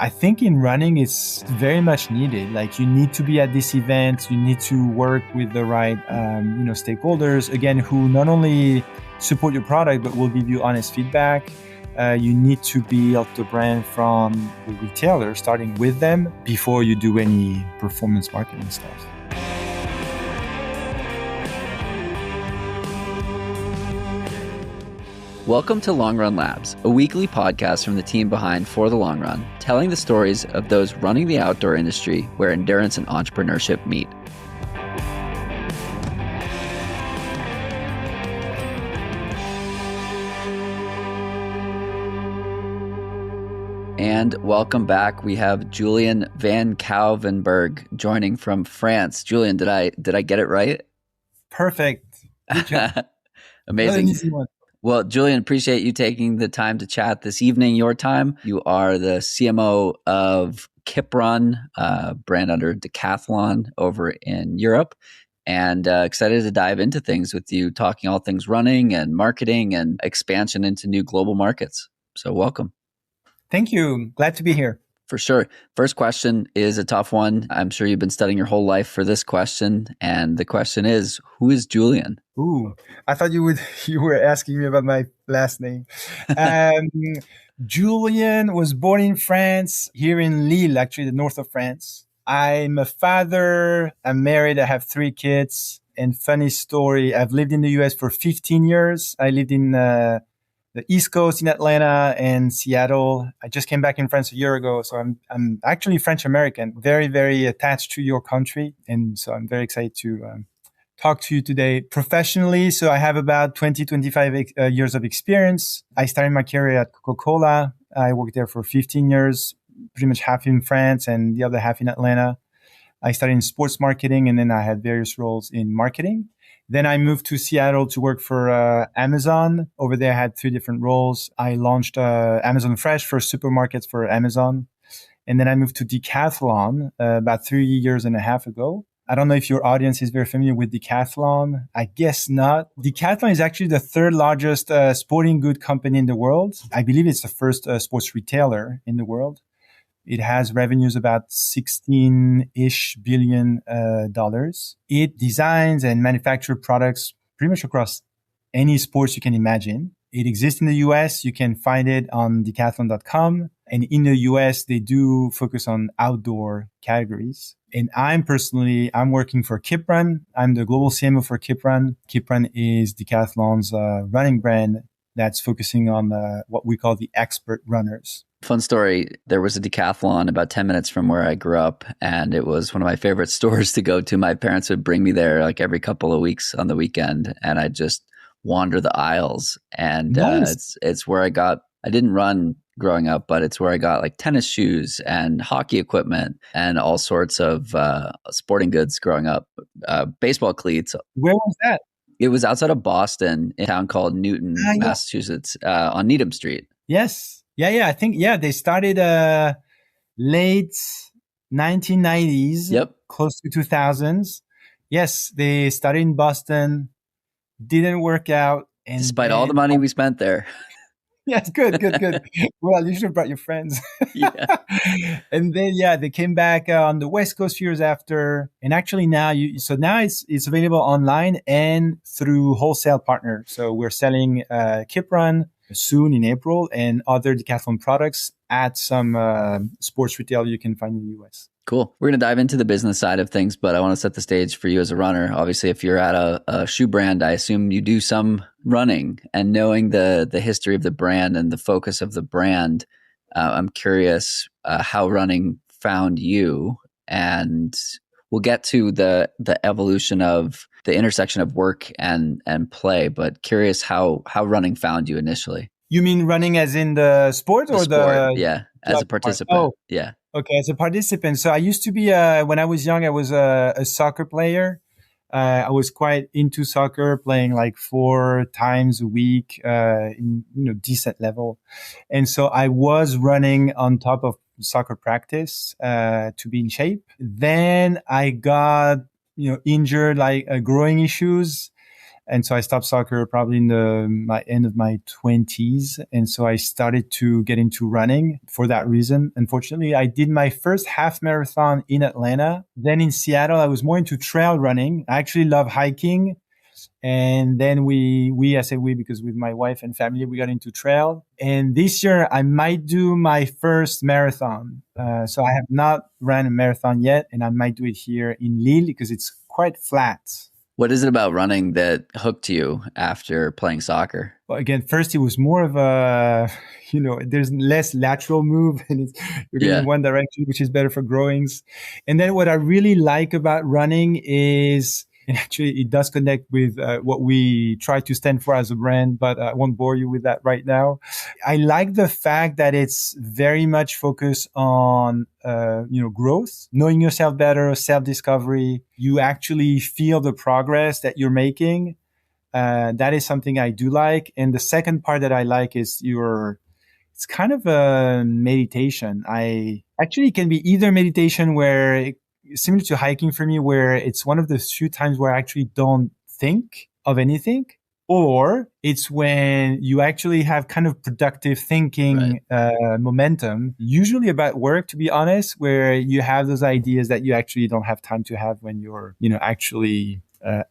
I think in running, it's very much needed. Like you need to be at this event. You need to work with the right, stakeholders, again, who not only support your product, but will give you honest feedback. You need to build the brand from the retailer, starting with them before you do any performance marketing stuff. Welcome to Long Run Labs, a weekly podcast from the team behind For the Long Run, telling the stories of those running the outdoor industry where endurance and entrepreneurship meet. And welcome back. We have Julien van Kouwenberg joining from France. Julien, did I get it right? Perfect. Good job. Amazing. Well, Julien, appreciate you taking the time to chat this evening, your time. You are the CMO of KIPRUN, brand under Decathlon over in Europe, and excited to dive into things with you, talking all things running and marketing and expansion into new global markets. So welcome. Thank you. Glad to be here. For sure. First question is a tough one. I'm sure you've been studying your whole life for this question. And the question is, who is Julien? Ooh, I thought you were asking me about my last name. Julien was born in France, here in Lille, actually the north of France. I'm a father. I'm married. I have 3 kids. And funny story, I've lived in the US for 15 years. I lived in the East Coast in Atlanta and Seattle. I just came back in France a year ago. So I'm actually French-American, very, very attached to your country. And so I'm very excited to talk to you today professionally. So I have about 25 years of experience. I started my career at Coca-Cola. I worked there for 15 years, pretty much half in France and the other half in Atlanta. I started in sports marketing, and then I had various roles in marketing. Then I moved to Seattle to work for Amazon. Over there, I had 3 different roles. I launched Amazon Fresh for supermarkets for Amazon. And then I moved to Decathlon about 3 years and a half ago. I don't know if your audience is very familiar with Decathlon. I guess not. Decathlon is actually the 3rd largest sporting good company in the world. I believe it's the first sports retailer in the world. It has revenues about $16-ish billion. It designs and manufactures products pretty much across any sports you can imagine. It exists in the US. You can find it on decathlon.com. And in the US, they do focus on outdoor categories. And I'm working for KIPRUN. I'm the global CMO for KIPRUN. KIPRUN is Decathlon's running brand that's focusing on what we call the expert runners. Fun story. There was a Decathlon about 10 minutes from where I grew up, and it was one of my favorite stores to go to. My parents would bring me there like every couple of weeks on the weekend, and I'd just wander the aisles. And Nice. It's where I didn't run growing up, but it's where I got like tennis shoes and hockey equipment and all sorts of sporting goods growing up, baseball cleats. Where was that? It was outside of Boston, in a town called Newton, Massachusetts, on Needham Street. Yes. Yeah. I think, they started late 1990s, Yep. Close to 2000s. Yes, they started in Boston, didn't work out. And Despite all the money we spent there. Yes, good. Well, you should have brought your friends. Yeah. And then, they came back on the West Coast years after. And actually now it's available online and through wholesale partners. So we're selling KIPRUN soon in April and other Decathlon products at some sports retail you can find in the US. Cool. We're going to dive into the business side of things, but I want to set the stage for you as a runner. Obviously, if you're at a shoe brand, I assume you do some running, and knowing the history of the brand and the focus of the brand, I'm curious how running found you, and we'll get to the evolution of the intersection of work and play, but curious how running found you initially. You mean running as in the sport or the? Yeah, as a participant. Oh, yeah. Okay, as a participant. So I used to be, when I was young, I was a soccer player. I was quite into soccer, playing like 4 times a week, in, decent level. And so I was running on top of soccer practice, to be in shape. Then I got, injured, like growing issues. And so I stopped soccer probably in my end of my 20s. And so I started to get into running for that reason. Unfortunately, I did my first half marathon in Atlanta. Then in Seattle, I was more into trail running. I actually love hiking. And then I say we because with my wife and family, we got into trail. And this year I might do my first marathon. So I have not ran a marathon yet, and I might do it here in Lille because it's quite flat. What is it about running that hooked you after playing soccer? Well, again, first it was more of a, there's less lateral move and you're going in one direction, which is better for growings. And then what I really like about running is, and actually it does connect with what we try to stand for as a brand, but I won't bore you with that right now. I like the fact that it's very much focused on, growth, knowing yourself better, self-discovery. You actually feel the progress that you're making. That is something I do like. And the second part that I like is it's kind of a meditation. It can be either meditation where similar to hiking for me, where it's one of the few times where I actually don't think of anything, or it's when you actually have kind of productive thinking, momentum, usually about work, to be honest, where you have those ideas that you actually don't have time to have when you're, actually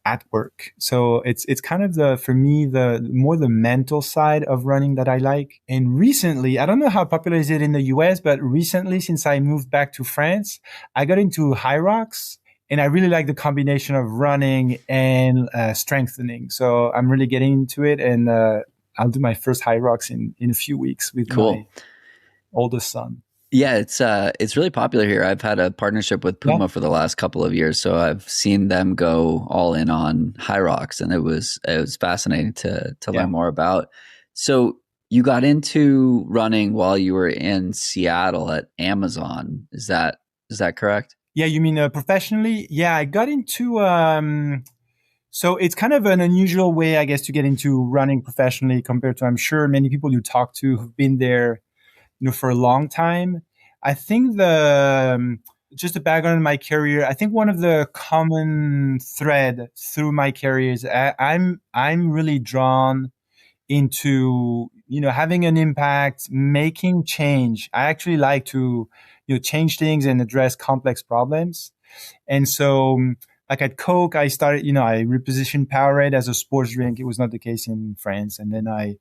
at work. So it's kind of for me, the more the mental side of running that I like. And recently, I don't know how popular is it in the US, but recently, since I moved back to France, I got into high rocks. And I really like the combination of running and strengthening. So I'm really getting into it. And I'll do my first high rocks in a few weeks with my oldest son. Yeah, it's really popular here. I've had a partnership with Puma for the last couple of years, so I've seen them go all in on high rocks, and it was fascinating to learn more about. So you got into running while you were in Seattle at Amazon. Is that correct? Yeah, you mean professionally? Yeah, I got into. So it's kind of an unusual way, I guess, to get into running professionally compared to, I'm sure, many people you talk to who've been there, for a long time. I think just the background in my career, I think one of the common thread through my career is I'm really drawn into, having an impact, making change. I actually like to, change things and address complex problems. And so like at Coke, I started, I repositioned Powerade as a sports drink. It was not the case in France. And then I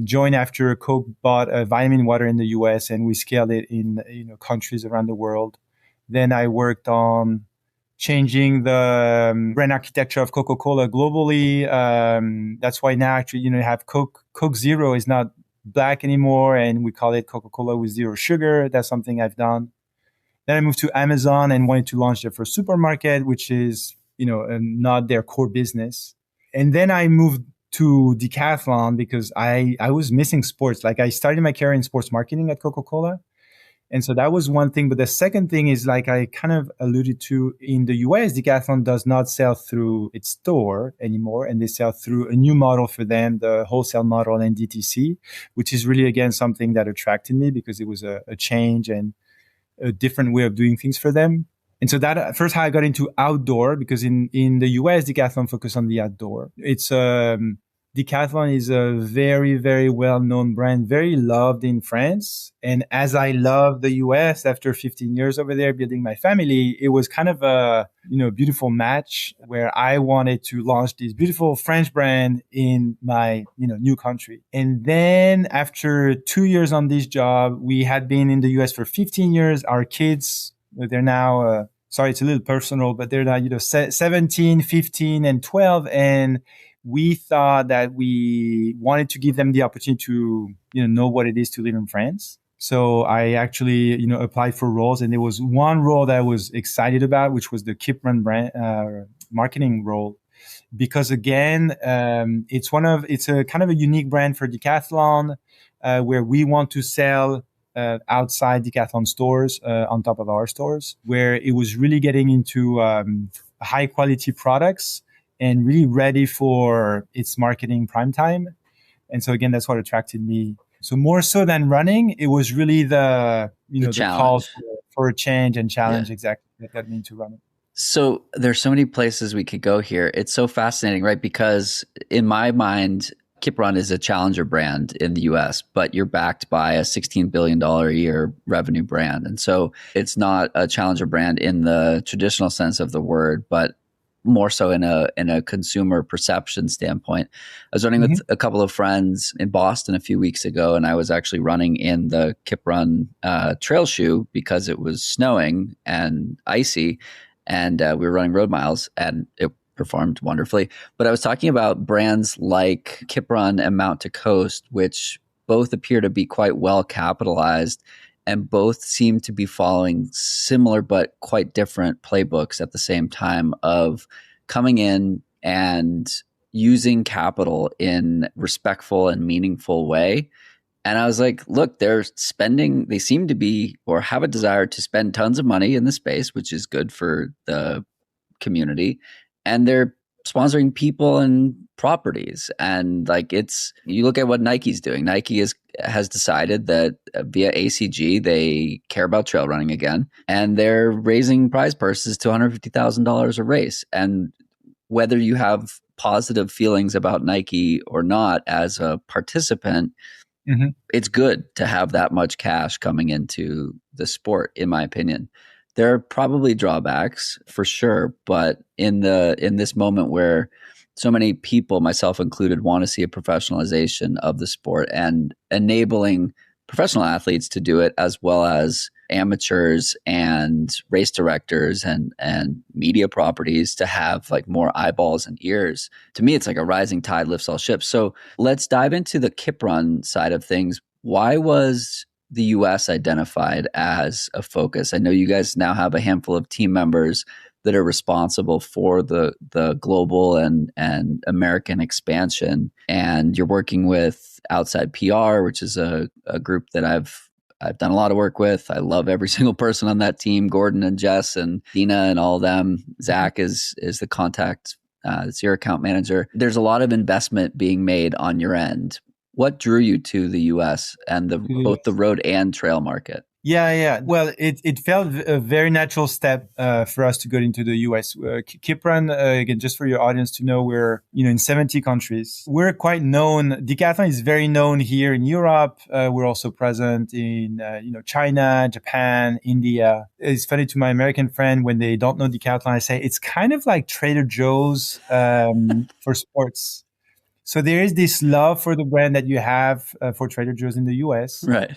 joined after Coke bought a vitamin water in the US, and we scaled it in countries around the world. Then I worked on changing the brand architecture of Coca-Cola globally. That's why now actually you have Coke Zero is not black anymore, and we call it Coca-Cola with zero sugar. That's something I've done. Then I moved to Amazon and wanted to launch their first supermarket, which is not their core business. And then I moved to Decathlon because I was missing sports. Like I started my career in sports marketing at Coca-Cola. And so that was one thing. But the second thing is, like I kind of alluded to, in the US, Decathlon does not sell through its store anymore. And they sell through a new model for them, the wholesale model and DTC, which is really, again, something that attracted me because it was a change and a different way of doing things for them. And so that first how I got into outdoor, because in the US, Decathlon focused on the outdoor. Decathlon is a very, very well-known brand, very loved in France. And as I love the US after 15 years over there building my family, it was kind of a, beautiful match where I wanted to launch this beautiful French brand in my, new country. And then after 2 years on this job, we had been in the US for 15 years. Our kids, they're now, sorry, it's a little personal, but they're now, 17, 15, and 12. And we thought that we wanted to give them the opportunity to, know what it is to live in France. So I actually, applied for roles, and there was one role that I was excited about, which was the KIPRUN brand marketing role, because again, it's a kind of a unique brand for Decathlon, where we want to sell outside Decathlon stores on top of our stores, where it was really getting into high quality products and really ready for its marketing prime time. And so again, that's what attracted me. So more so than running, it was really the call for a change and challenge exactly that got me into running. So there's so many places we could go here. It's so fascinating, right? Because in my mind, KIPRUN is a challenger brand in the US, but you're backed by a $16 billion a year revenue brand. And so it's not a challenger brand in the traditional sense of the word, but more so in a consumer perception standpoint. I was running with a couple of friends in Boston a few weeks ago, and I was actually running in the KIPRUN trail shoe because it was snowing and icy, and we were running road miles, and it performed wonderfully. But I was talking about brands like KIPRUN and Mount to Coast, which both appear to be quite well capitalized and both seem to be following similar but quite different playbooks at the same time of coming in and using capital in respectful and meaningful way. And I was like, look, they seem to be or have a desire to spend tons of money in the space, which is good for the community. And they're sponsoring people and properties. And like you look at what Nike's doing. Nike has decided that via ACG, they care about trail running again. And they're raising prize purses to $150,000 a race. And whether you have positive feelings about Nike or not as a participant, it's good to have that much cash coming into the sport, in my opinion. There are probably drawbacks for sure, but in this moment where so many people, myself included, want to see a professionalization of the sport and enabling professional athletes to do it, as well as amateurs and race directors and media properties to have like more eyeballs and ears. To me, it's like a rising tide lifts all ships. So let's dive into the KIPRUN side of things. Why was the US identified as a focus? I know you guys now have a handful of team members that are responsible for the global and American expansion, and you're working with Outside PR, which is a group that I've done a lot of work with. I love every single person on that team, Gordon and Jess and Dina and all of them. Zach is the contact, it's your account manager. There's a lot of investment being made on your end. What drew you to the US and both the road and trail market? Yeah. Well, it felt a very natural step for us to go into the US. KIPRUN, again, just for your audience to know, we're in 70 countries. We're quite known. Decathlon is very known here in Europe. We're also present in China, Japan, India. It's funny to my American friend when they don't know Decathlon, I say it's kind of like Trader Joe's for sports. So there is this love for the brand that you have for Trader Joe's in the US. Right.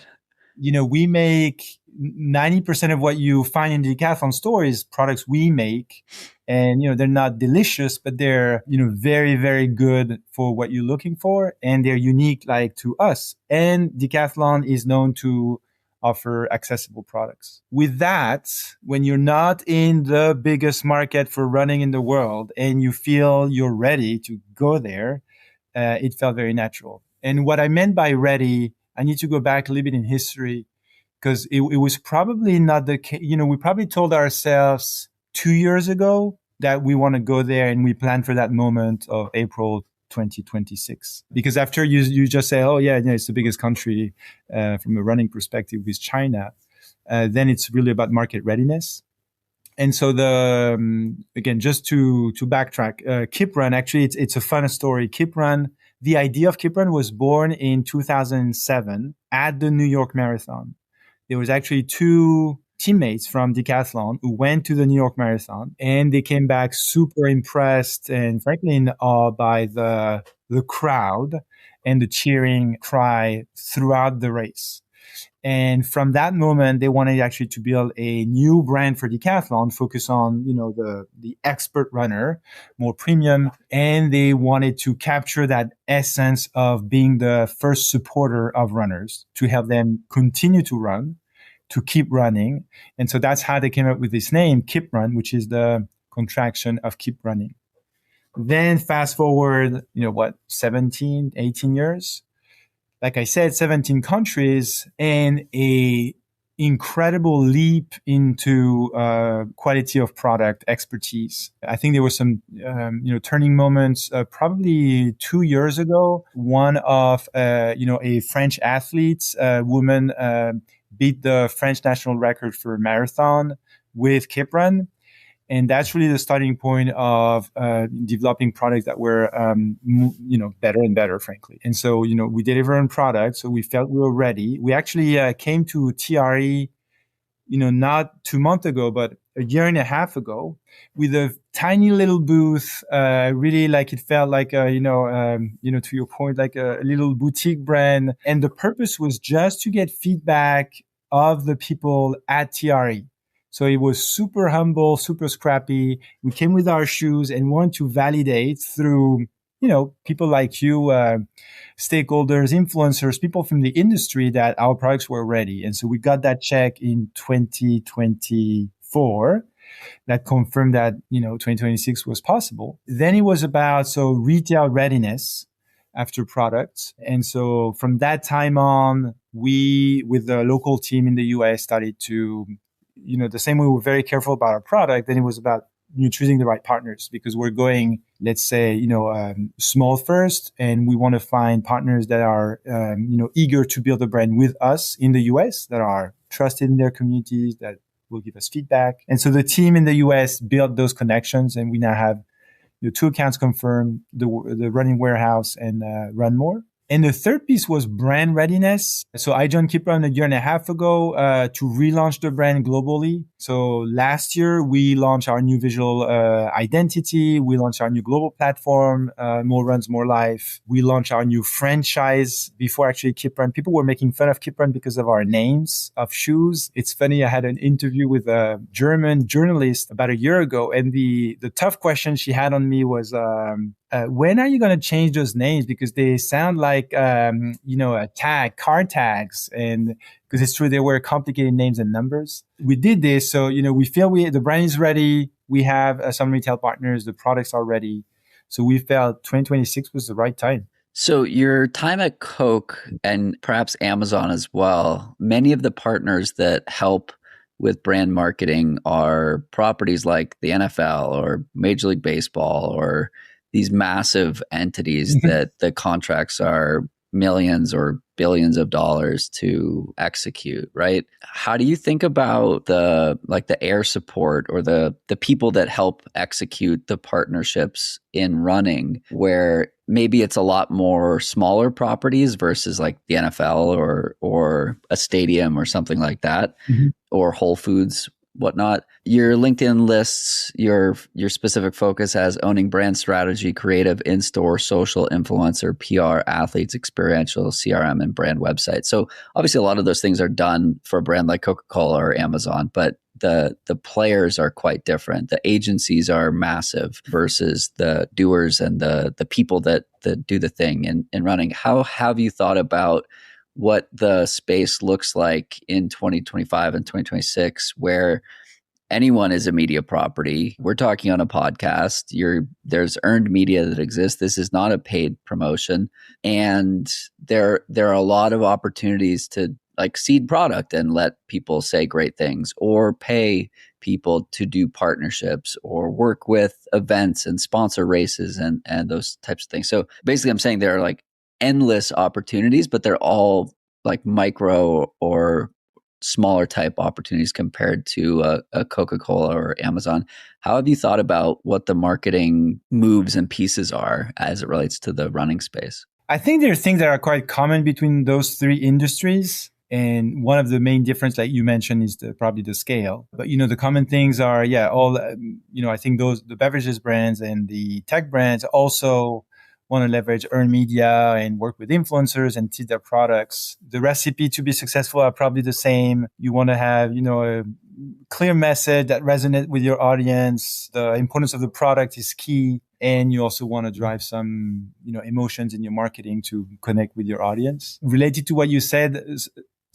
We make 90% of what you find in the Decathlon store is products we make. And, they're not delicious, but they're, very, very good for what you're looking for. And they're unique, like, to us. And Decathlon is known to offer accessible products. With that, when you're not in the biggest market for running in the world and you feel you're ready to go there, it felt very natural. And what I meant by ready, I need to go back a little bit in history, because it was probably not the case. We probably told ourselves 2 years ago that we want to go there, and we planned for that moment of April 2026. Because after you just say, oh yeah, it's the biggest country from a running perspective with China, then it's really about market readiness. And so again, just to backtrack, KIPRUN, actually, it's a fun story. The idea of KIPRUN was born in 2007 at the New York Marathon. There was actually two teammates from Decathlon who went to the New York Marathon, and they came back super impressed and frankly in awe by the crowd and the cheering cry throughout the race. And from that moment, they wanted actually to build a new brand for Decathlon, focus on, the expert runner, more premium. And they wanted to capture that essence of being the first supporter of runners, to help them continue to run, to keep running. And so that's how they came up with this name, KIPRUN, which is the contraction of keep running. Then fast forward, 17, 18 years. Like I said, 17 countries and a incredible leap into quality of product expertise. I think there were some, turning moments probably 2 years ago. One of, a French athlete, woman, beat the French national record for marathon with KIPRUN. And that's really the starting point of developing products that were, better and better, frankly. And so, we deliver on products. So we felt we were ready. We actually came to TRE, not 2 months ago, but a year and a half ago with a tiny little booth. Really like it felt like, to your point, like a little boutique brand. And the purpose was just to get feedback of the people at TRE. So it was super humble, super scrappy. We came with our shoes and wanted to validate through, people like you, stakeholders, influencers, people from the industry that our products were ready. And so we got that check in 2024 that confirmed that, 2026 was possible. Then it was about, retail readiness after products. And so from that time on, we, with the local team in the US, started to, the same way we were very careful about our product, then it was about choosing the right partners, because we're going, let's say, small first, and we want to find partners that are, eager to build a brand with us in the US, that are trusted in their communities, that will give us feedback. And so the team in the US built those connections, and we now have 2 accounts confirmed, the running warehouse and Run More. And the third piece was brand readiness. So I joined KIPRUN a year and a half ago to relaunch the brand globally. So last year, we launched our new visual identity. We launched our new global platform, More Runs, More Life. We launched our new franchise before actually KIPRUN. People were making fun of KIPRUN because of our names of shoes. It's funny, I had an interview with a German journalist about a year ago, and the tough question she had on me was, when are you going to change those names? Because they sound like, car tags. And because it's true, they were complicated names and numbers. We did this. So, we feel the brand is ready. We have some retail partners. The products are ready. So we felt 2026 was the right time. So your time at Coke and perhaps Amazon as well, many of the partners that help with brand marketing are properties like the NFL or Major League Baseball, or these massive entities that the contracts are millions or billions of dollars to execute, right? How do you think about the air support or the people that help execute the partnerships in running, where maybe it's a lot more smaller properties versus like the NFL or a stadium or something like that, or Whole Foods, whatnot? Your LinkedIn lists your specific focus as owning brand strategy, creative, in-store, social, influencer, PR, athletes, experiential, CRM, and brand website. So obviously a lot of those things are done for a brand like Coca-Cola or Amazon, but the players are quite different. The agencies are massive versus the doers and the people that do the thing in running. How have you thought about what the space looks like in 2025 and 2026, where anyone is a media property? We're talking on a podcast. There's earned media that exists. This is not a paid promotion. And there are a lot of opportunities to like seed product and let people say great things, or pay people to do partnerships, or work with events and sponsor races and those types of things. So basically I'm saying there are like endless opportunities, but they're all like micro or smaller type opportunities compared to a Coca-Cola or Amazon. How have you thought about what the marketing moves and pieces are as it relates to the running space? I think there are things that are quite common between those 3 industries. And one of the main difference, like you mentioned, is probably the scale. But, the common things are, all, I think the beverages brands and the tech brands also want to leverage earned media and work with influencers and teach their products. The recipe to be successful are probably the same. You want to have, a clear message that resonates with your audience. The importance of the product is key. And you also want to drive some, emotions in your marketing to connect with your audience. Related to what you said,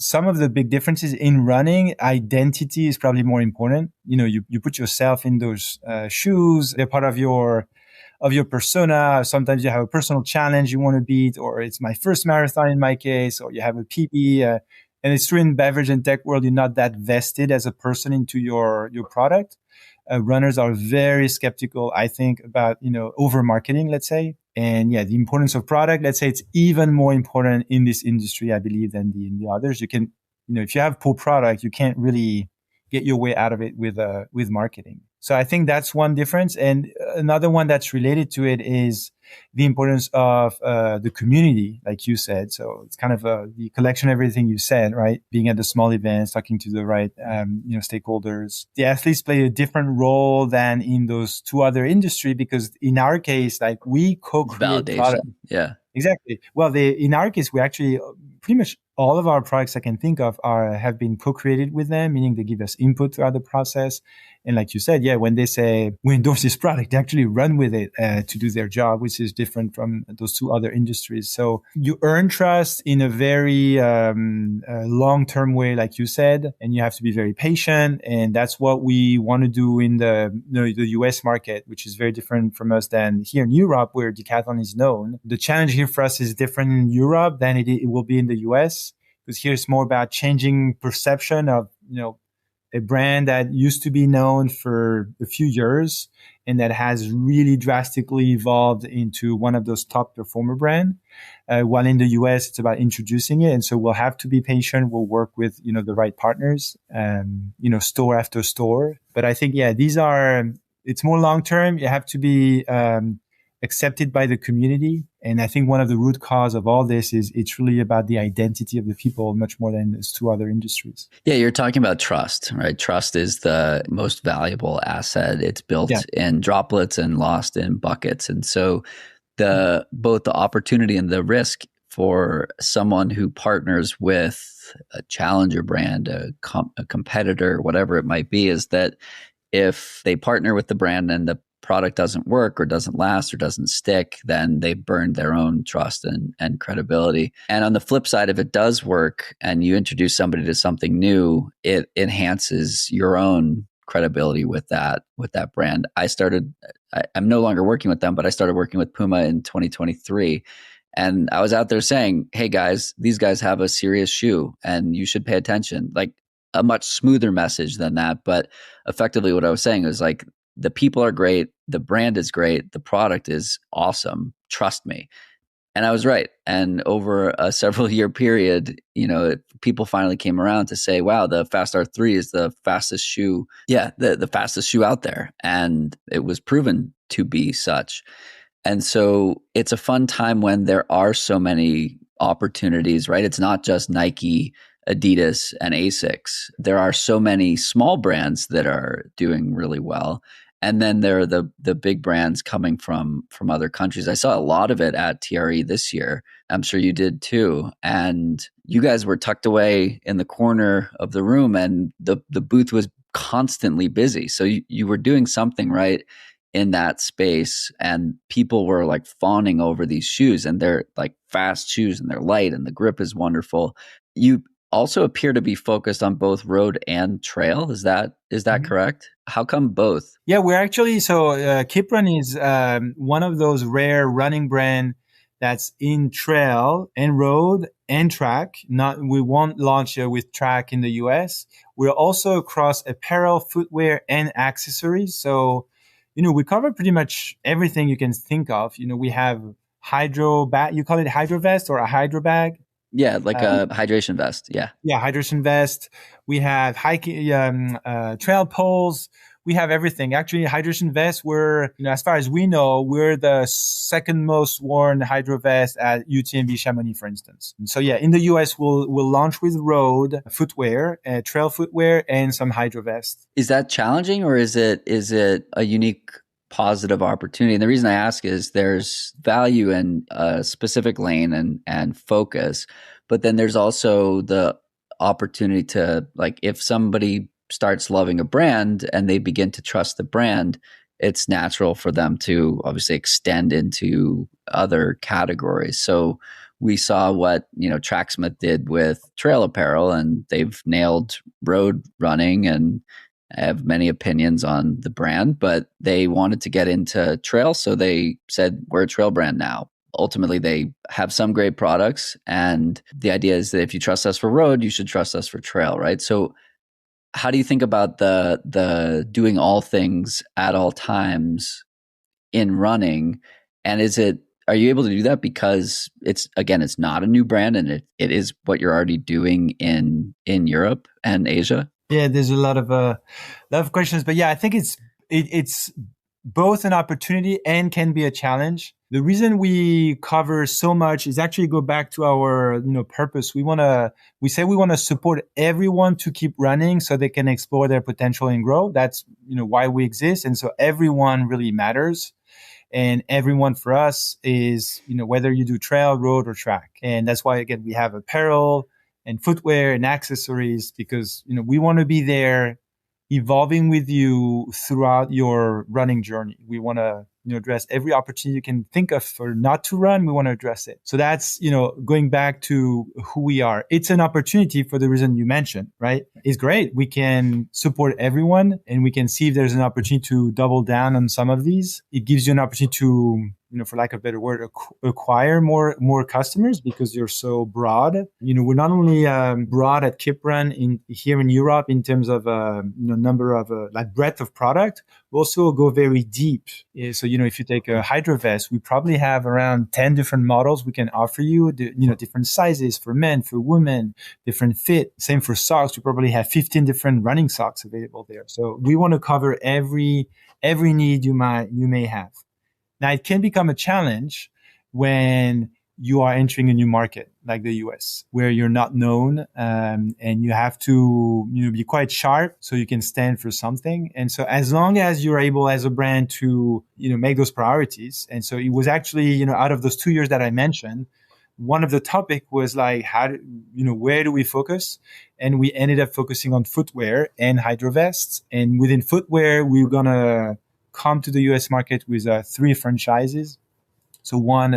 some of the big differences in running, identity is probably more important. You put yourself in those shoes. They're part of your persona. Sometimes you have a personal challenge you want to beat, or it's my first marathon in my case, or you have a PB. And it's true in beverage and tech world, you're not that vested as a person into your product. Runners are very skeptical, I think, about, over marketing, let's say. And the importance of product, let's say it's even more important in this industry, I believe, than in the others. You can, if you have poor product, you can't really get your way out of it with marketing. So I think that's one difference. And another one that's related to it is the importance of the community, like you said. So it's kind of the collection of everything you said, right? Being at the small events, talking to the right, stakeholders. The athletes play a different role than in those two other industries because in our case, like we co-create product. Validation. Yeah. Exactly. Well, in our case, we actually pretty much all of our products I can think of have been co-created with them, meaning they give us input throughout the process. And like you said, yeah, when they say we endorse this product, they actually run with it to do their job, which is different from those two other industries. So you earn trust in a very long-term way, like you said, and you have to be very patient. And that's what we want to do in the US market, which is very different from us than here in Europe, where Decathlon is known. The challenge here for us is different in Europe than it will be in the US, because here it's more about changing perception of, a brand that used to be known for a few years and that has really drastically evolved into one of those top performer brands. While in the US, it's about introducing it. And so we'll have to be patient. We'll work with, the right partners, store after store. But I think, it's more long-term. You have to be, accepted by the community. And I think one of the root cause of all this is it's really about the identity of the people much more than those two other industries. Yeah, you're talking about trust, right? Trust is the most valuable asset. It's built in droplets and lost in buckets. And so both the opportunity and the risk for someone who partners with a challenger brand, a competitor, whatever it might be, is that if they partner with the brand and the product doesn't work or doesn't last or doesn't stick, then they've burned their own trust and credibility. And on the flip side, if it does work and you introduce somebody to something new, it enhances your own credibility with that brand. I'm no longer working with them, but I started working with Puma in 2023. And I was out there saying, hey guys, these guys have a serious shoe and you should pay attention. Like a much smoother message than that. But effectively what I was saying is like, the people are great. The brand is great. The product is awesome. Trust me. And I was right. And over a several year period, people finally came around to say, wow, the Fast R3 is the fastest shoe. Yeah, the fastest shoe out there. And it was proven to be such. And so it's a fun time when there are so many opportunities, right? It's not just Nike, Adidas, and Asics. There are so many small brands that are doing really well. And then there are the big brands coming from other countries. I saw a lot of it at TRE this year. I'm sure you did too. And you guys were tucked away in the corner of the room and the booth was constantly busy. So you were doing something right in that space, and people were like fawning over these shoes, and they're like fast shoes and they're light and the grip is wonderful. You also appear to be focused on both road and trail. Is that correct? How come both? Yeah, we're actually, KIPRUN is one of those rare running brand that's in trail and road and track. We won't launch with track in the US. We're also across apparel, footwear, and accessories. So, we cover pretty much everything you can think of. We have hydro bag. You call it hydro vest or a hydro bag? Yeah, like a hydration vest. Yeah. Yeah, hydration vest. We have hiking, trail poles. We have everything. Actually, hydration vests, as far as we know, we're the second most worn hydro vest at UTMB Chamonix, for instance. And so yeah, in the US, we'll launch with road footwear, trail footwear, and some hydro vests. Is that challenging, or is it a unique positive opportunity? And the reason I ask is there's value in a specific lane and focus, but then there's also the opportunity to, like, if somebody starts loving a brand and they begin to trust the brand, it's natural for them to obviously extend into other categories. So we saw what, Tracksmith did with trail apparel, and they've nailed road running, and I have many opinions on the brand, but they wanted to get into trail. So they said, we're a trail brand now. Ultimately, they have some great products. And the idea is that if you trust us for road, you should trust us for trail, right? So how do you think about the doing all things at all times in running? And are you able to do that because it's not a new brand, and it is what you're already doing in Europe and Asia? Yeah, there's a lot of questions, but yeah, I think it's both an opportunity and can be a challenge. The reason we cover so much is actually go back to our, purpose. We say we want to support everyone to keep running so they can explore their potential and grow. That's, why we exist. And so everyone really matters. And everyone for us is, whether you do trail, road, or track. And that's why, again, we have apparel and footwear and accessories because, we want to be there evolving with you throughout your running journey. We want to, address every opportunity you can think of for not to run. We want to address it. So that's, going back to who we are. It's an opportunity for the reason you mentioned, right? It's great. We can support everyone and we can see if there's an opportunity to double down on some of these. It gives you an opportunity to, for lack of a better word, acquire more customers because you're so broad. We're not only broad at KIPRUN here in Europe in terms of number of breadth of product. We also go very deep. So if you take a Hydro Vest, we probably have around 10 different models we can offer you. Different sizes for men, for women, different fit. Same for socks. We probably have 15 different running socks available there. So we want to cover every need you may have. Now, it can become a challenge when you are entering a new market like the US, where you're not known, and you have to be quite sharp so you can stand for something. And so as long as you're able as a brand to make those priorities, and so it was actually out of those 2 years that I mentioned, one of the topic was like where do we focus? And we ended up focusing on footwear and Hydro Vests. And within footwear, we're gonna come to the US market with 3 franchises. So one,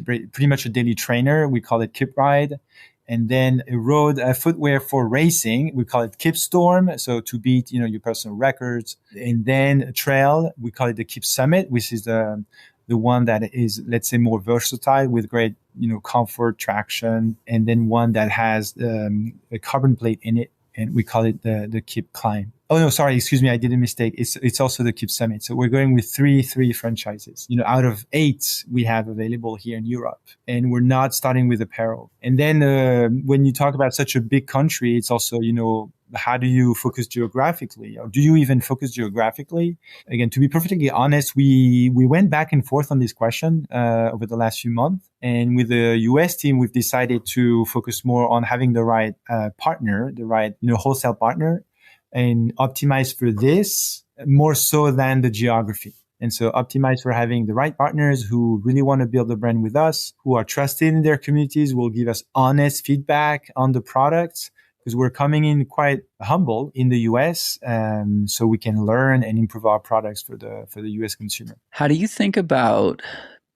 pretty much a daily trainer. We call it KIPRUN. And then a road footwear for racing. We call it KIPStorm. So to beat, your personal records. And then a trail. We call it the KIPSummit, which is the one that is, let's say, more versatile with great, comfort, traction. And then one that has a carbon plate in it. And we call it the KIPClimb. Oh, no, sorry. Excuse me. I did a mistake. It's also the KIPSummit. So we're going with three franchises, out of 8 we have available here in Europe. And we're not starting with apparel. And then, when you talk about such a big country, it's also, how do you focus geographically? Or do you even focus geographically? Again, to be perfectly honest, we went back and forth on this question, over the last few months. And with the US team, we've decided to focus more on having the right, partner, the right, wholesale partner, and optimize for this more so than the geography. And so optimize for having the right partners who really want to build a brand with us, who are trusted in their communities, will give us honest feedback on the products, because we're coming in quite humble in the US, so we can learn and improve our products for the US consumer. How do you think about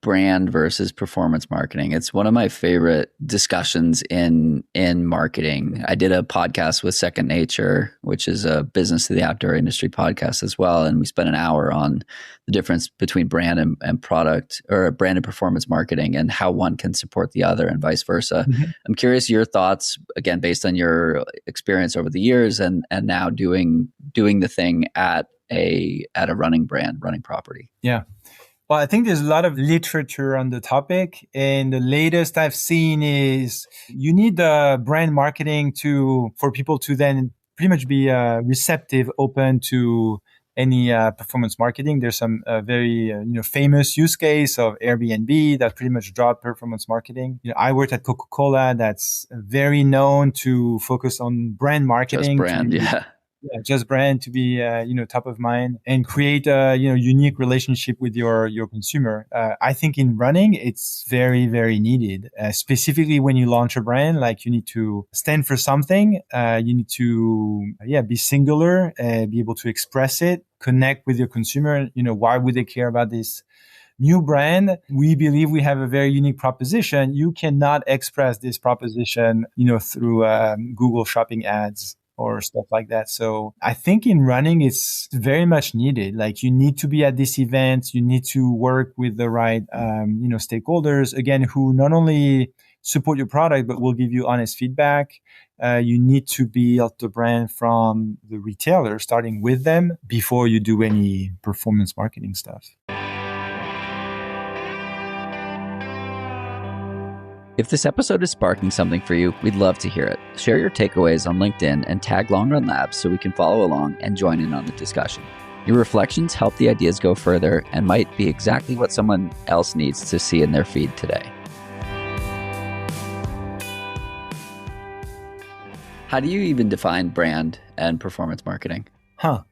brand versus performance marketing? It's one of my favorite discussions in marketing. I did a podcast with Second Nature, which is a business to the outdoor industry podcast as well. And we spent an hour on the difference between brand and product, or brand and performance marketing, and how one can support the other and vice versa. Mm-hmm. I'm curious your thoughts, again, based on your experience over the years and now doing the thing at a running brand, running property. Yeah. Well, I think there's a lot of literature on the topic, and the latest I've seen is you need the brand marketing for people to then pretty much be receptive, open to any performance marketing. There's some very famous use case of Airbnb that pretty much dropped performance marketing. I worked at Coca-Cola, that's very known to focus on brand marketing. Just brand, yeah. Yeah, just brand to be, top of mind and create a, unique relationship with your consumer. I think in running, it's very, very needed, specifically when you launch a brand, like you need to stand for something. You need to, be singular, be able to express it, connect with your consumer. Why would they care about this new brand? We believe we have a very unique proposition. You cannot express this proposition, through Google shopping ads or stuff like that. So I think in running, it's very much needed. Like you need to be at this event. You need to work with the right, stakeholders, again, who not only support your product, but will give you honest feedback. You need to build the brand from the retailer, starting with them before you do any performance marketing stuff. If this episode is sparking something for you, we'd love to hear it. Share your takeaways on LinkedIn and tag Long Run Labs so we can follow along and join in on the discussion. Your reflections help the ideas go further and might be exactly what someone else needs to see in their feed today. How do you even define brand and performance marketing?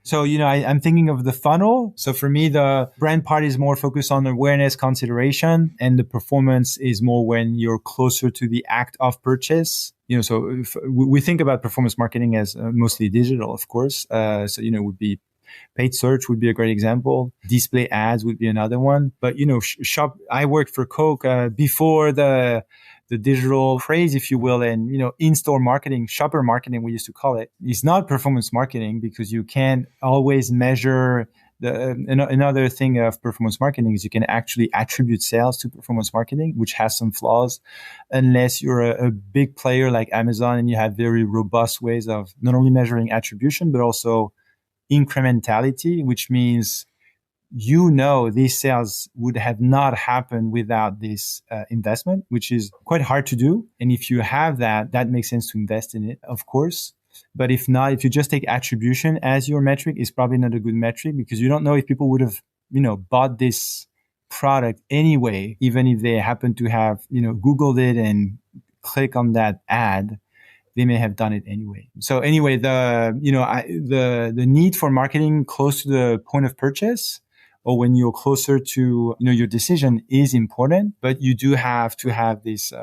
So, I'm thinking of the funnel. So for me, the brand part is more focused on awareness consideration, and the performance is more when you're closer to the act of purchase. So if we think about performance marketing as mostly digital, of course. Would be paid search would be a great example. Display ads would be another one. But, I worked for Coke before the digital craze, if you will, and, in-store marketing, shopper marketing, we used to call it, is not performance marketing because you can't always measure another thing of performance marketing is you can actually attribute sales to performance marketing, which has some flaws unless you're a big player like Amazon and you have very robust ways of not only measuring attribution, but also incrementality, which means these sales would have not happened without this investment, which is quite hard to do. And if you have that makes sense to invest in it, of course. But if not, if you just take attribution as your metric, it's probably not a good metric because you don't know if people would have, bought this product anyway, even if they happen to have, Googled it and click on that ad. They may have done it anyway. So anyway, the need for marketing close to the point of purchase or when you're closer to, your decision is important, but you do have to have this,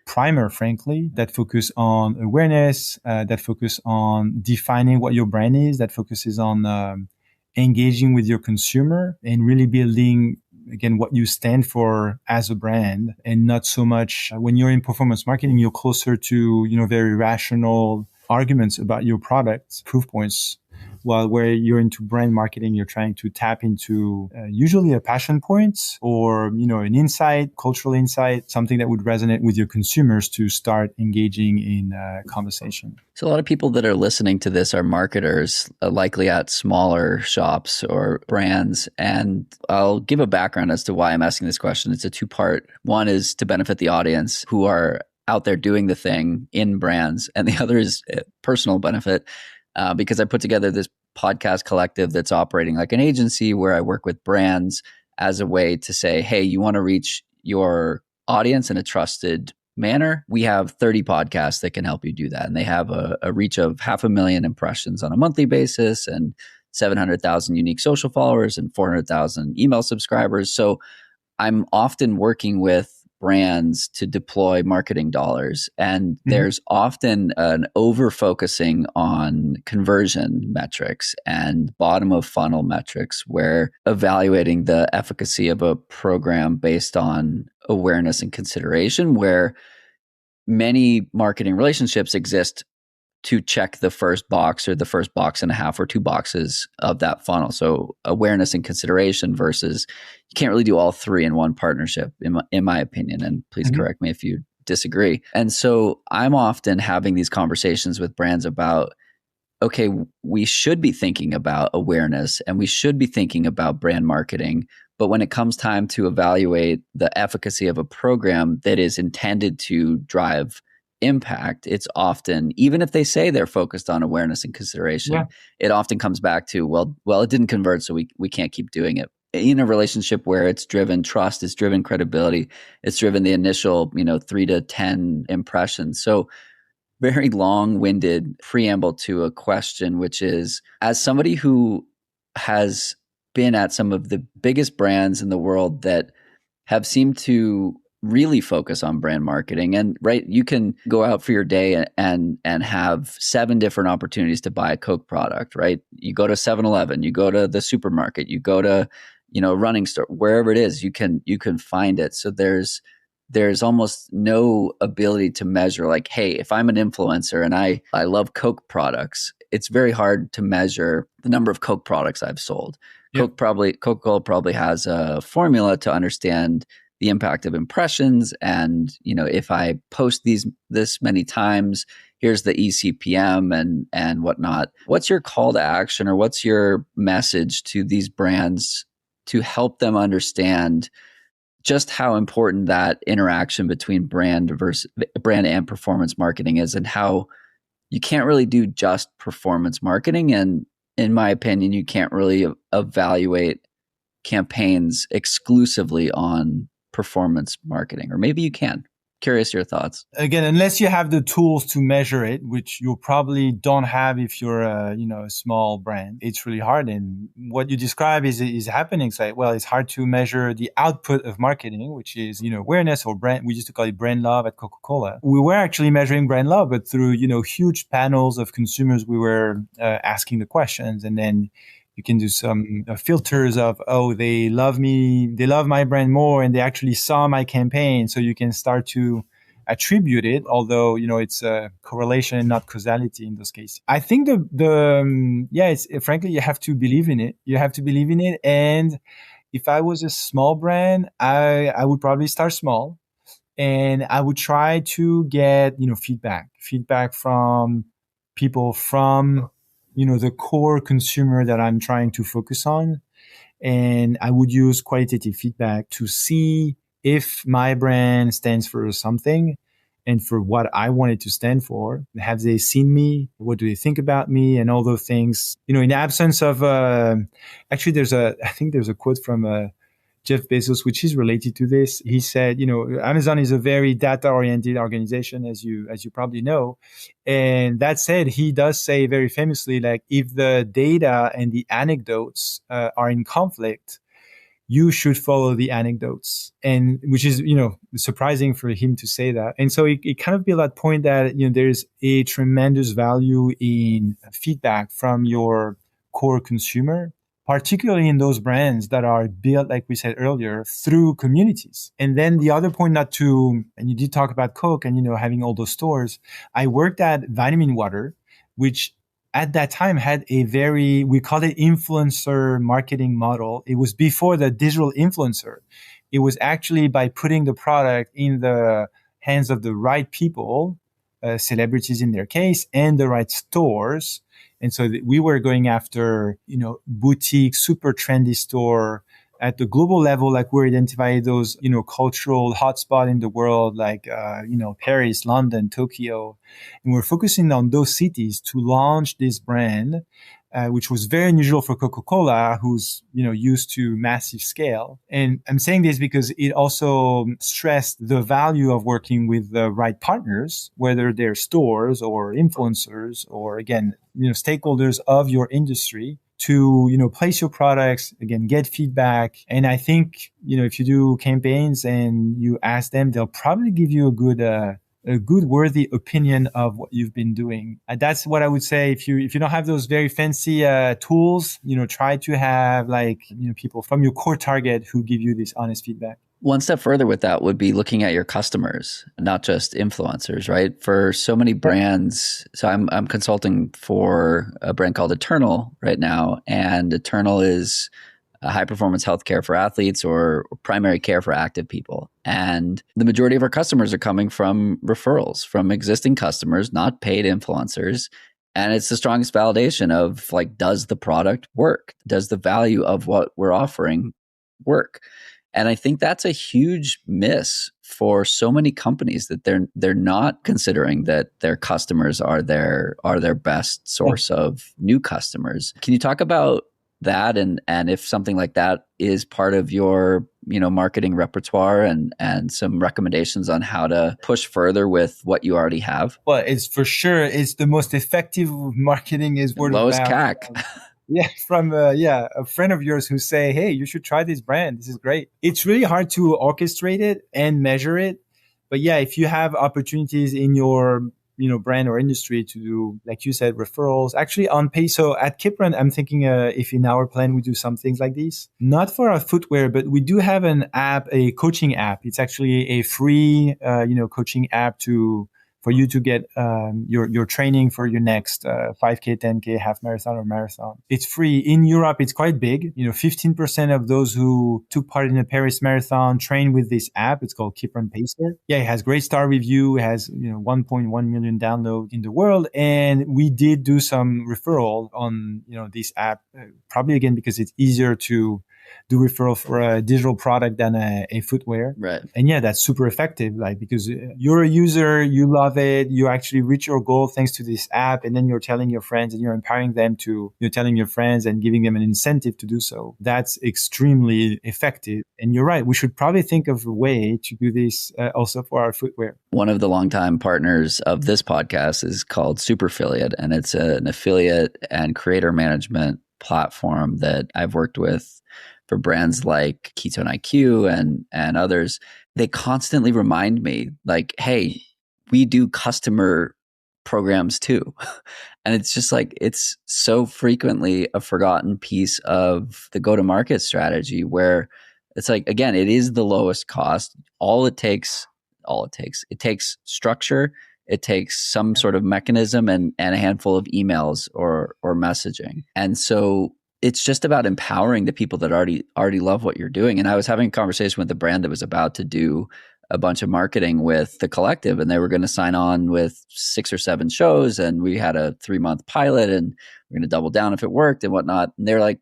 primer, frankly, that focus on awareness, that focus on defining what your brand is, that focuses on, engaging with your consumer and really building, again, what you stand for as a brand, and not so much when you're in performance marketing, you're closer to, very rational arguments about your products, proof points. While where you're into brand marketing, you're trying to tap into usually a passion point or, an insight, cultural insight, something that would resonate with your consumers to start engaging in conversation. So a lot of people that are listening to this are marketers, likely at smaller shops or brands. And I'll give a background as to why I'm asking this question. It's a two-part. One is to benefit the audience who are out there doing the thing in brands. And the other is personal benefit. Because I put together this podcast collective that's operating like an agency where I work with brands as a way to say, hey, you want to reach your audience in a trusted manner? We have 30 podcasts that can help you do that. And they have a reach of 500,000 impressions on a monthly basis and 700,000 unique social followers and 400,000 email subscribers. So I'm often working with brands to deploy marketing dollars. And there's often an over focusing on conversion metrics and bottom of funnel metrics where evaluating the efficacy of a program based on awareness and consideration, where many marketing relationships exist to check the first box or the first box and a half or two boxes of that funnel. So awareness and consideration versus you can't really do all three in one partnership, in my opinion. And please correct me if you disagree. And so I'm often having these conversations with brands about, okay, we should be thinking about awareness and we should be thinking about brand marketing. But when it comes time to evaluate the efficacy of a program that is intended to drive impact, it's often, even if they say they're focused on awareness and consideration, it often comes back to, well, it didn't convert, so we can't keep doing it. In a relationship where it's driven trust, it's driven credibility, it's driven the initial, 3 to 10 impressions. So very long-winded preamble to a question, which is, as somebody who has been at some of the biggest brands in the world that have seemed to really focus on brand marketing. And you can go out for your day and have 7 different opportunities to buy a Coke product, right? You go to 7-Eleven, you go to the supermarket, you go to, a running store, wherever it is, you can find it. So there's almost no ability to measure like, hey, if I'm an influencer and I love Coke products, it's very hard to measure the number of Coke products I've sold. Coca-Cola probably has a formula to understand the impact of impressions. And, if I post this many times, here's the eCPM and whatnot. What's your call to action, or what's your message to these brands to help them understand just how important that interaction between brand and performance marketing is, and how you can't really do just performance marketing and in my opinion, you can't really evaluate campaigns exclusively on performance marketing, or maybe you can. Curious your thoughts. Again, unless you have the tools to measure it, which you probably don't have if you're a small brand, it's really hard. And what you describe is happening. So, well, it's hard to measure the output of marketing, which is, awareness or brand. We used to call it brand love at Coca-Cola. We were actually measuring brand love, but through, huge panels of consumers, we were asking the questions, and then you can do some filters of, they love me, they love my brand more, and they actually saw my campaign. So you can start to attribute it, although, it's a correlation and not causality in those cases. I think frankly, you have to believe in it. You have to believe in it. And if I was a small brand, I would probably start small, and I would try to get, feedback from people from the core consumer that I'm trying to focus on. And I would use qualitative feedback to see if my brand stands for something and for what I want it to stand for. Have they seen me? What do they think about me? And all those things, in absence of, actually I think there's a quote from, Jeff Bezos, which is related to this. He said, Amazon is a very data-oriented organization, as you probably know. And that said, he does say very famously, like, if the data and the anecdotes are in conflict, you should follow the anecdotes. And which is, surprising for him to say that. And so it kind of be that point that, there's a tremendous value in feedback from your core consumer, particularly in those brands that are built, like we said earlier, through communities. And then the other point, and you did talk about Coke and, having all those stores. I worked at Vitamin Water, which at that time had we called it influencer marketing model. It was before the digital influencer. It was actually by putting the product in the hands of the right people, celebrities in their case, and the right stores. And so we were going after, boutique, super trendy store at the global level. Like, we're identifying those, cultural hotspot in the world, like, Paris, London, Tokyo. And we're focusing on those cities to launch this brand, which was very unusual for Coca-Cola, who's, used to massive scale. And I'm saying this because it also stressed the value of working with the right partners, whether they're stores or influencers or, again, stakeholders of your industry, to, place your products, again, get feedback. And I think, if you do campaigns and you ask them, they'll probably give you a good worthy opinion of what you've been doing. And that's what I would say. If you don't have those very fancy tools, try to have people from your core target who give you this honest feedback. One step further with that would be looking at your customers, not just influencers, right? For so many brands, so I'm consulting for a brand called Eternal right now, and Eternal is a high performance healthcare for athletes or primary care for active people. And the majority of our customers are coming from referrals from existing customers, not paid influencers. And it's the strongest validation of, like, does the product work? Does the value of what we're offering work? And I think that's a huge miss for so many companies, that they're not considering that their customers are their best source of new customers. Can you talk about that, and if something like that is part of your marketing repertoire, and some recommendations on how to push further with what you already have? Well, it's for sure, it's the most effective marketing is word of mouth. Lowest CAC. Yeah, from a friend of yours who say, hey, you should try this brand. This is great. It's really hard to orchestrate it and measure it. But yeah, if you have opportunities in your brand or industry to do, like you said, referrals, actually on pay. So at KIPRUN, I'm thinking if in our plan we do some things like these, not for our footwear, but we do have an app, a coaching app. It's actually a free, coaching app for you to get your training for your next 5K, 10K, half marathon or marathon. It's free. In Europe, it's quite big. 15% of those who took part in the Paris Marathon train with this app. It's called KIPRUN Pacer. Yeah, it has great star review. It has 1.1 million downloads in the world. And we did do some referral on this app, probably again because it's easier to do referral for a digital product than a footwear. Right. And yeah, that's super effective, like, because you're a user, you love it, you actually reach your goal thanks to this app, and then you're telling your friends and you're empowering them to, you're telling your friends and giving them an incentive to do so. That's extremely effective. And you're right, we should probably think of a way to do this also for our footwear. One of the longtime partners of this podcast is called Superfiliate, and it's an affiliate and creator management platform that I've worked with for brands like Ketone IQ and others. They constantly remind me, like, hey, we do customer programs too. And it's just like, it's so frequently a forgotten piece of the go-to-market strategy, where it's like, again, it is the lowest cost. It takes structure, it takes some sort of mechanism and a handful of emails or messaging. And so it's just about empowering the people that already love what you're doing. And I was having a conversation with a brand that was about to do a bunch of marketing with the collective, and they were going to sign on with 6 or 7 shows. And we had a 3-month pilot, and we're going to double down if it worked and whatnot. And they're like,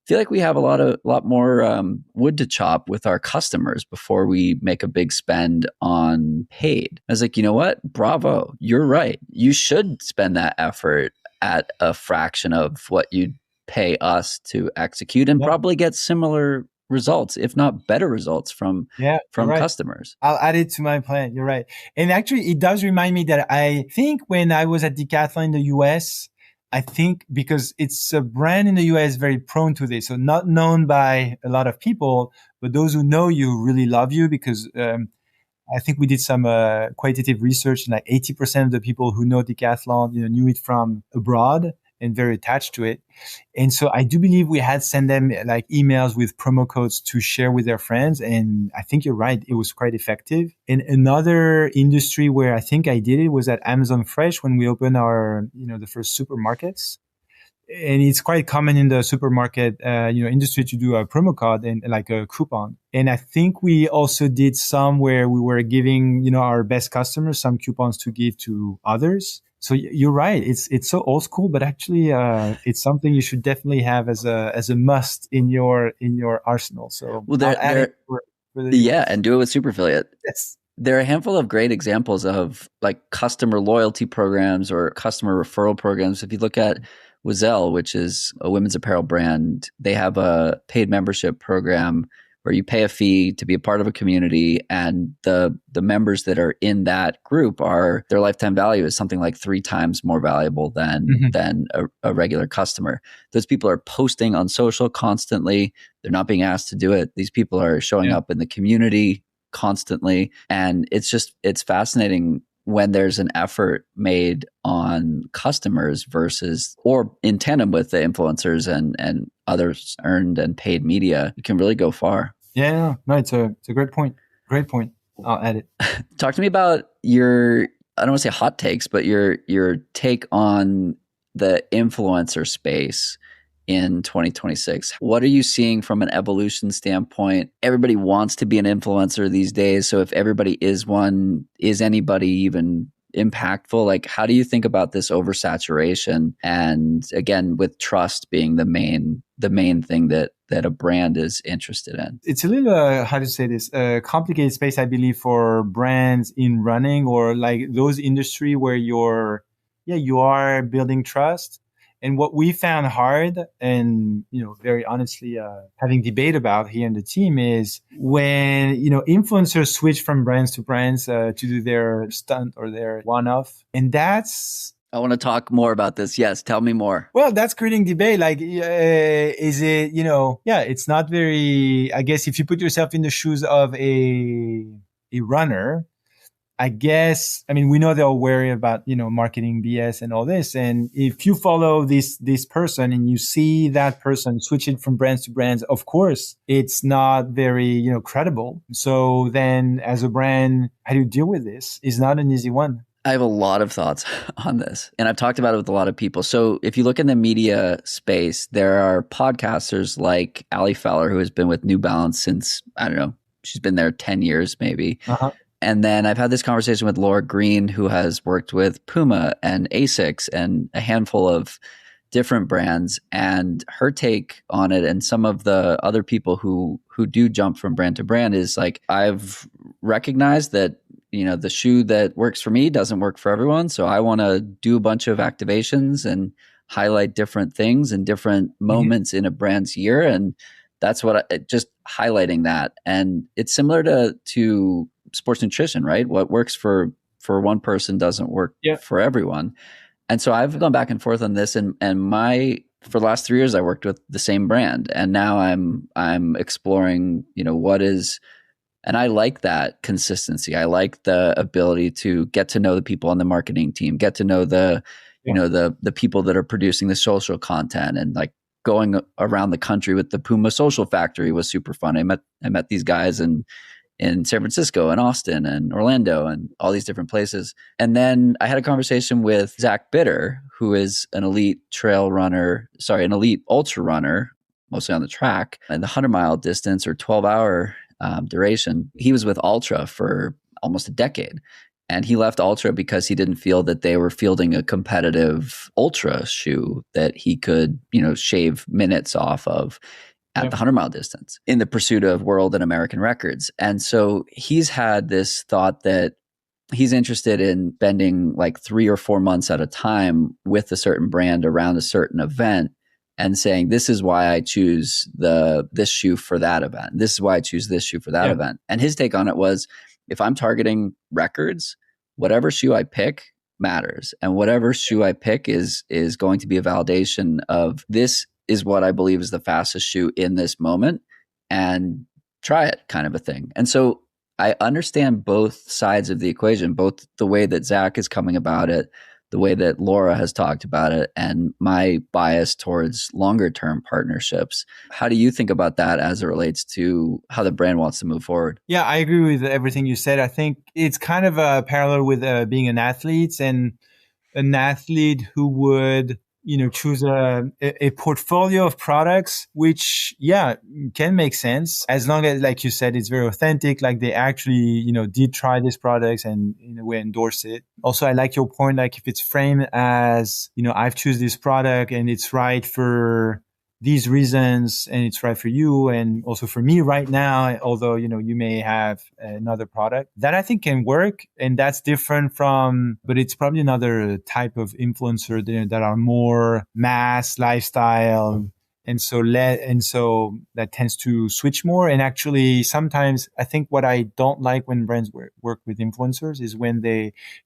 feel like we have a lot more wood to chop with our customers before we make a big spend on paid. I was like, you know what? Bravo. You're right. You should spend that effort at a fraction of what you'd pay us to execute, and probably get similar results, if not better results from customers. I'll add it to my plan. You're right. And actually, it does remind me that I think when I was at Decathlon in the US, I think because it's a brand in the US very prone to this, so not known by a lot of people, but those who know you really love you, because I think we did some qualitative research, and like 80% of the people who know Decathlon, knew it from abroad and very attached to it. And so I do believe we had sent them like emails with promo codes to share with their friends. And I think you're right, it was quite effective. And another industry where I think I did it was at Amazon Fresh, when we opened our, the first supermarkets. And it's quite common in the supermarket, industry to do a promo code and like a coupon. And I think we also did some where we were giving, our best customers some coupons to give to others. So you're right. It's so old school, but actually, it's something you should definitely have as a must in your arsenal. So well, and do it with Superfiliate. Yes. There are a handful of great examples of like customer loyalty programs or customer referral programs. If you look at Wholesale, which is a women's apparel brand, they have a paid membership program where you pay a fee to be a part of a community, and the members that are in that group their lifetime value is something like 3 times more valuable than a regular customer. Those people are posting on social constantly. They're not being asked to do it. These people are showing up in the community constantly. And it's fascinating when there's an effort made on customers or in tandem with the influencers and others earned and paid media, you can really go far. Yeah, no, it's a great point. Great point. I'll add it. Talk to me about your, I don't want to say hot takes, but your take on the influencer space in 2026. What are you seeing from an evolution standpoint? Everybody wants to be an influencer these days. So if everybody is one, is anybody even impactful? Like, how do you think about this oversaturation? And again, with trust being the main thing that a brand is interested in. It's a little, how to say this, complicated space, I believe, for brands in running, or like those industry where you are building trust. And what we found hard and, very honestly, having debate about here in the team is when, influencers switch from brands to brands to do their stunt or their one-off. And I want to talk more about this. Yes. Tell me more. Well, that's creating debate. Like, is it, it's not very, I guess if you put yourself in the shoes of a runner, I guess, we know they're wary about, marketing BS and all this. And if you follow this person and you see that person switching from brands to brands, of course, it's not very, credible. So then as a brand, how do you deal with this? It's not an easy one. I have a lot of thoughts on this, and I've talked about it with a lot of people. So if you look in the media space, there are podcasters like Ali Feller, who has been with New Balance since, I don't know, she's been there 10 years maybe. Uh-huh. And then I've had this conversation with Laura Green, who has worked with Puma and ASICS and a handful of different brands, and her take on it and some of the other people who do jump from brand to brand is like, I've recognized that, the shoe that works for me doesn't work for everyone. So I want to do a bunch of activations and highlight different things and different moments in a brand's year. And that's what just highlighting that. And it's similar to sports nutrition, right? What works for one person doesn't work for everyone. And so I've gone back and forth on this, and for the last 3 years I worked with the same brand, and now I'm exploring, what is, and I like that consistency. I like the ability to get to know the people on the marketing team, get to know the people that are producing the social content, and like going around the country with the Puma Social Factory was super fun. I met these guys in San Francisco and Austin and Orlando and all these different places. And then I had a conversation with Zach Bitter, who is an elite an elite ultra runner, mostly on the track, and the 100-mile distance or 12-hour duration. He was with Ultra for almost a decade. And he left Ultra because he didn't feel that they were fielding a competitive ultra shoe that he could, shave minutes off of at the 100-mile distance in the pursuit of world and American records. And so he's had this thought that he's interested in spending like 3 or 4 months at a time with a certain brand around a certain event and saying, this is why I choose this shoe for that event. This is why I choose this shoe for that event. And his take on it was, if I'm targeting records, whatever shoe I pick matters. And whatever shoe I pick is going to be a validation of, this is what I believe is the fastest shoe in this moment, and try it, kind of a thing. And so I understand both sides of the equation, both the way that Zach is coming about it, the way that Laura has talked about it, and my bias towards longer term partnerships. How do you think about that as it relates to how the brand wants to move forward? Yeah, I agree with everything you said. I think it's kind of a parallel with being an athlete, and an athlete who would choose a portfolio of products, which, can make sense as long as, like you said, it's very authentic. Like they actually, did try these products and in a way endorse it. Also, I like your point. Like if it's framed as, I've choose this product and it's right for these reasons and it's right for you and also for me right now, although, you may have another product that I think can work, and that's different from, but it's probably another type of influencer that are more mass lifestyle. And so that tends to switch more. And actually sometimes I think what I don't like when brands work with influencers is when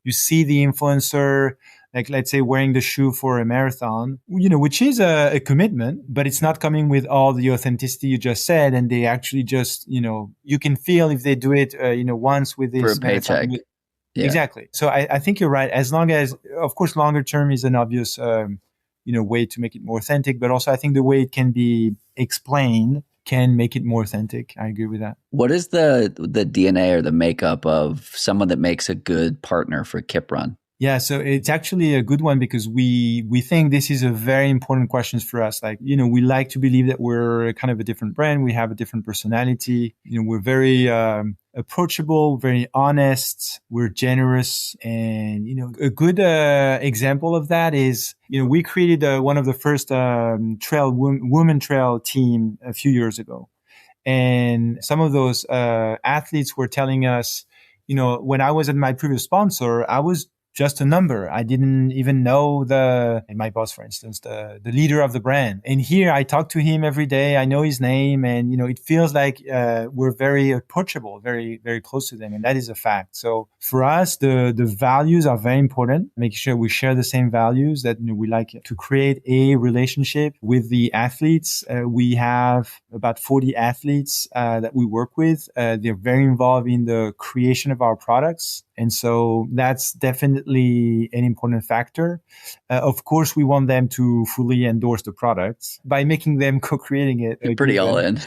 you see the influencer, like let's say wearing the shoe for a marathon, which is a commitment, but it's not coming with all the authenticity you just said. And they actually just, you can feel if they do it, once with this for a paycheck. Yeah. Exactly. So I think you're right. As long as, of course, longer term is an obvious, way to make it more authentic, but also I think the way it can be explained can make it more authentic. I agree with that. What is the DNA or the makeup of someone that makes a good partner for KIPRUN? Yeah, so it's actually a good one because we think this is a very important question for us. Like, we like to believe that we're kind of a different brand. We have a different personality. We're very approachable, very honest. We're generous. And, a good example of that is, we created one of the first women trail team a few years ago. And some of those athletes were telling us, when I was at my previous sponsor, I was just a number. I didn't even know my boss, for instance, the leader of the brand. And here I talk to him every day. I know his name, and, it feels like we're very approachable, very, very close to them. And that is a fact. So for us, the values are very important, making sure we share the same values, that we like to create a relationship with the athletes. We have about 40 athletes that we work with. They're very involved in the creation of our products. And so that's definitely an important factor. Of course, we want them to fully endorse the products by making them co-creating it. Pretty all in.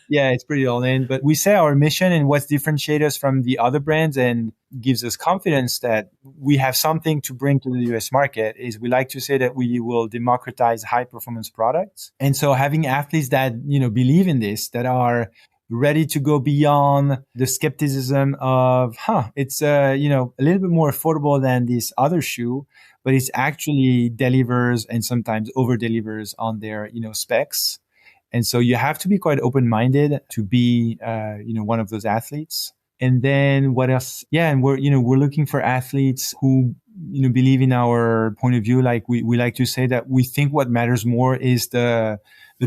Yeah, it's pretty all in. But we say our mission and what differentiates us from the other brands and gives us confidence that we have something to bring to the US market is we like to say that we will democratize high performance products. And so having athletes that, believe in this, that are ready to go beyond the skepticism of, it's, a little bit more affordable than this other shoe, but it actually delivers and sometimes over delivers on their, specs. And so you have to be quite open-minded to be, one of those athletes. And then what else? Yeah. And we're looking for athletes who, believe in our point of view. Like we like to say that we think what matters more is the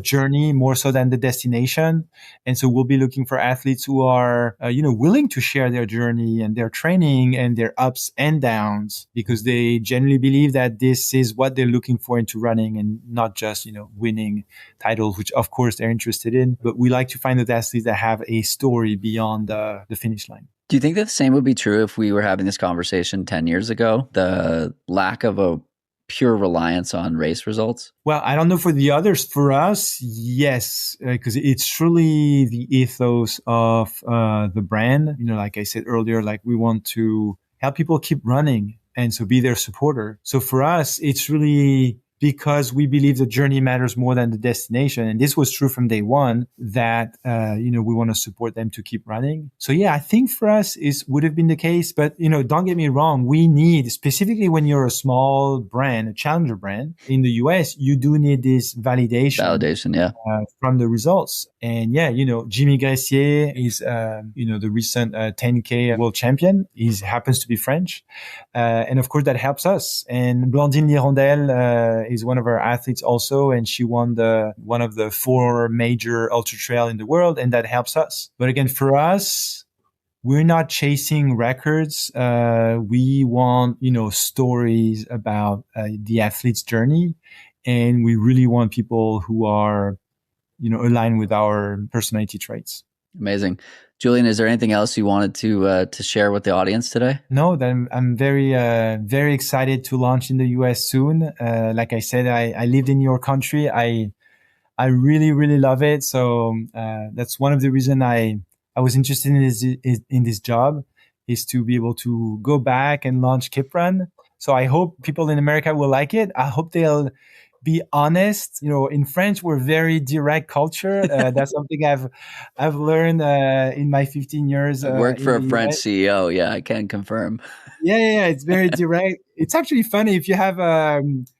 journey more so than the destination. And so we'll be looking for athletes who are, willing to share their journey and their training and their ups and downs, because they generally believe that this is what they're looking for into running, and not just, winning titles, which of course they're interested in. But we like to find those athletes that have a story beyond the finish line. Do you think that the same would be true if we were having this conversation 10 years ago? The lack of a pure reliance on race results? Well, I don't know for the others. For us, yes, because it's truly the ethos of the brand. Like I said earlier, like we want to help people keep running and so be their supporter. So for us, it's really because we believe the journey matters more than the destination. And this was true from day one, that, we want to support them to keep running. So yeah, I think for us would have been the case, but, don't get me wrong. We need, specifically when you're a small brand, a challenger brand in the US, you do need this validation, yeah, from the results. And yeah, Jimmy Gressier is, the recent 10K world champion. He happens to be French. And of course that helps us. And Blandine Lirondelle, is one of our athletes also, and she won one of the 4 major ultra trail in the world, and that helps us. But again, for us, we're not chasing records. We want, stories about the athlete's journey, and we really want people who are, aligned with our personality traits. Amazing. Julien, is there anything else you wanted to share with the audience today? No, then I'm very, very excited to launch in the US soon. Like I said, I lived in your country. I really, really love it. So that's one of the reasons I was interested in this job, is to be able to go back and launch KIPRUN. So I hope people in America will like it. I hope they'll be honest. In French, we're very direct culture. That's something I've learned in my 15 years. I worked for a French CEO. Yeah, I can confirm. Yeah. It's very direct. It's actually funny if you have,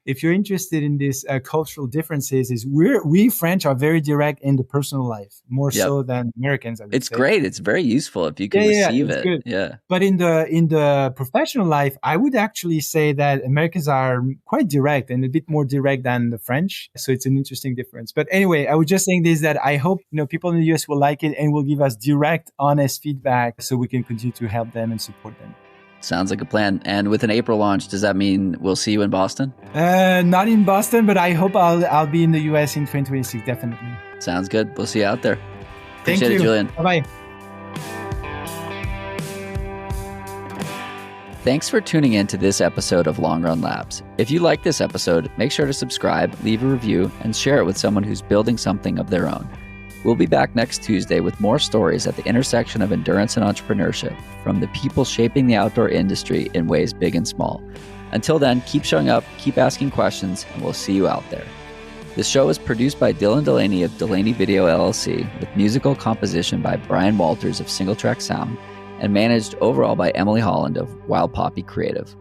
if you're interested in these cultural differences, is we French are very direct in the personal life, more so than Americans. It's great. It's very useful if you can receive it. Good. Yeah. But in the professional life, I would actually say that Americans are quite direct and a bit more direct than the French. So it's an interesting difference. But anyway, I was just saying this, that I hope, people in the US will like it and will give us direct, honest feedback so we can continue to help them and support them. Sounds like a plan. And with an April launch, does that mean we'll see you in Boston? Not in Boston, but I hope I'll be in the US in 2026, definitely. Sounds good. We'll see you out there. Thank you. Appreciate it, Julien. Bye-bye. Thanks for tuning in to this episode of Long Run Labs. If you like this episode, make sure to subscribe, leave a review, and share it with someone who's building something of their own. We'll be back next Tuesday with more stories at the intersection of endurance and entrepreneurship, from the people shaping the outdoor industry in ways big and small. Until then, keep showing up, keep asking questions, and we'll see you out there. This show is produced by Dylan Delaney of Delaney Video LLC, with musical composition by Brian Walters of Single Track Sound, and managed overall by Emily Holland of Wild Poppy Creative.